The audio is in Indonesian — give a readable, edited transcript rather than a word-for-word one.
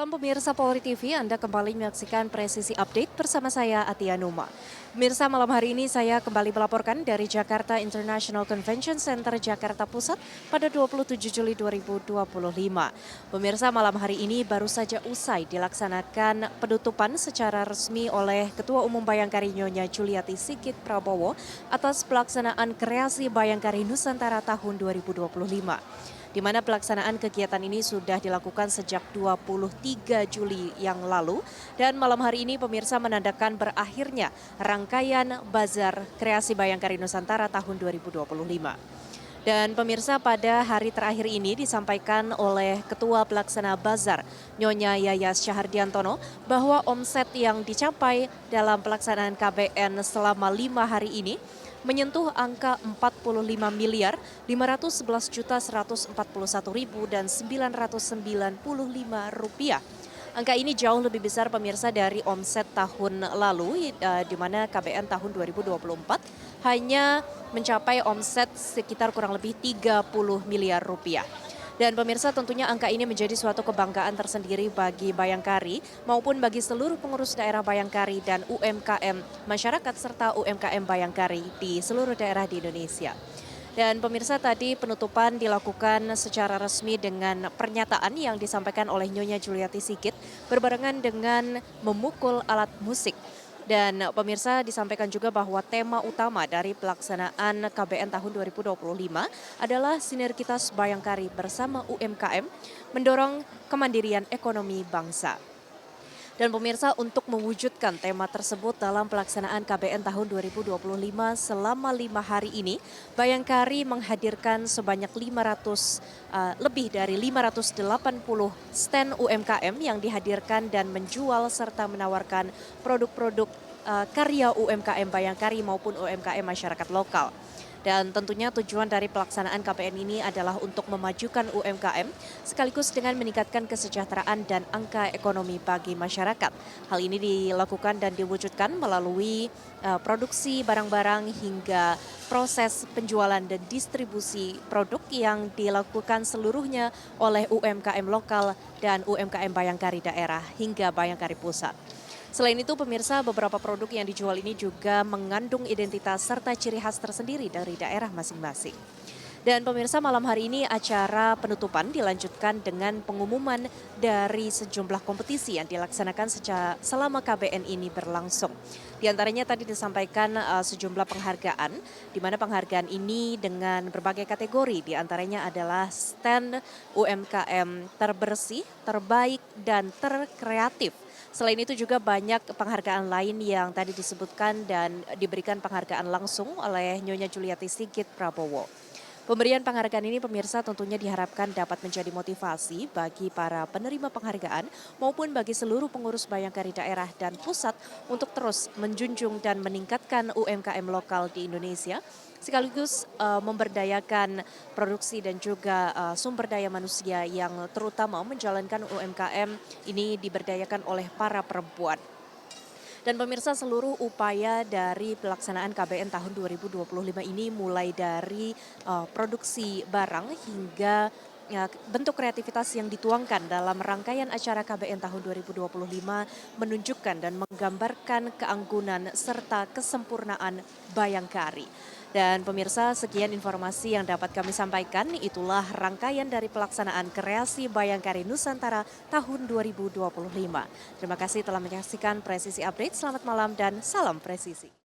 Malam pemirsa Polri TV, Anda kembali menyaksikan Presisi Update bersama saya Atia Numa. Pemirsa, malam hari ini saya kembali melaporkan dari Jakarta International Convention Center Jakarta Pusat pada 27 Juli 2025. Pemirsa, malam hari ini baru saja usai dilaksanakan penutupan secara resmi oleh Ketua Umum Bayangkari Nyonya Juliati Sigit Prabowo atas pelaksanaan kreasi Bayangkari Nusantara tahun 2025. Di mana pelaksanaan kegiatan ini sudah dilakukan sejak 23 Juli yang lalu. Dan malam hari ini pemirsa menandakan berakhirnya rangkaian Bazar Kreasi Bayangkari Nusantara tahun 2025. Dan pemirsa, pada hari terakhir ini disampaikan oleh Ketua Pelaksana Bazar Nyonya Yayas Syahardiantono bahwa omset yang dicapai dalam pelaksanaan KBN selama 5 hari ini menyentuh angka 45 miliar 511 juta 141 ribu dan 995 rupiah. Angka ini jauh lebih besar pemirsa dari omset tahun lalu di mana KBN tahun 2024 hanya mencapai omset sekitar kurang lebih 30 miliar rupiah. Dan pemirsa, tentunya angka ini menjadi suatu kebanggaan tersendiri bagi Bayangkari maupun bagi seluruh pengurus daerah Bayangkari dan UMKM masyarakat serta UMKM Bayangkari di seluruh daerah di Indonesia. Dan pemirsa, tadi penutupan dilakukan secara resmi dengan pernyataan yang disampaikan oleh Nyonya Juliati Sigit berbarengan dengan memukul alat musik. Dan pemirsa, disampaikan juga bahwa tema utama dari pelaksanaan KBN tahun 2025 adalah sinergitas Bayangkari bersama UMKM mendorong kemandirian ekonomi bangsa. Dan pemirsa, untuk mewujudkan tema tersebut dalam pelaksanaan KBN tahun 2025 selama 5 hari ini, Bayangkari menghadirkan sebanyak lebih dari 580 stand UMKM yang dihadirkan dan menjual serta menawarkan produk-produk karya UMKM Bayangkari maupun UMKM masyarakat lokal. Dan tentunya tujuan dari pelaksanaan KBN ini adalah untuk memajukan UMKM sekaligus dengan meningkatkan kesejahteraan dan angka ekonomi bagi masyarakat. Hal ini dilakukan dan diwujudkan melalui produksi barang-barang hingga proses penjualan dan distribusi produk yang dilakukan seluruhnya oleh UMKM lokal dan UMKM Bayangkari daerah hingga Bayangkari pusat. Selain itu pemirsa, beberapa produk yang dijual ini juga mengandung identitas serta ciri khas tersendiri dari daerah masing-masing. Dan pemirsa, malam hari ini acara penutupan dilanjutkan dengan pengumuman dari sejumlah kompetisi yang dilaksanakan selama KBN ini berlangsung. Di antaranya tadi disampaikan sejumlah penghargaan, di mana penghargaan ini dengan berbagai kategori, di antaranya adalah stand UMKM terbersih, terbaik, dan terkreatif. Selain itu juga banyak penghargaan lain yang tadi disebutkan dan diberikan penghargaan langsung oleh Nyonya Juliati Sigit Prabowo. Pemberian penghargaan ini pemirsa tentunya diharapkan dapat menjadi motivasi bagi para penerima penghargaan maupun bagi seluruh pengurus Bayangkari daerah dan pusat untuk terus menjunjung dan meningkatkan UMKM lokal di Indonesia sekaligus memberdayakan produksi dan juga sumber daya manusia yang terutama menjalankan UMKM ini diberdayakan oleh para perempuan. Dan pemirsa, seluruh upaya dari pelaksanaan KBN tahun 2025 ini mulai dari produksi barang hingga bentuk kreativitas yang dituangkan dalam rangkaian acara KBN tahun 2025 menunjukkan dan menggambarkan keanggunan serta kesempurnaan Bayangkari. Dan pemirsa, sekian informasi yang dapat kami sampaikan. Itulah rangkaian dari pelaksanaan kreasi Bayangkari Nusantara tahun 2025. Terima kasih telah menyaksikan Presisi Update. Selamat malam dan salam presisi.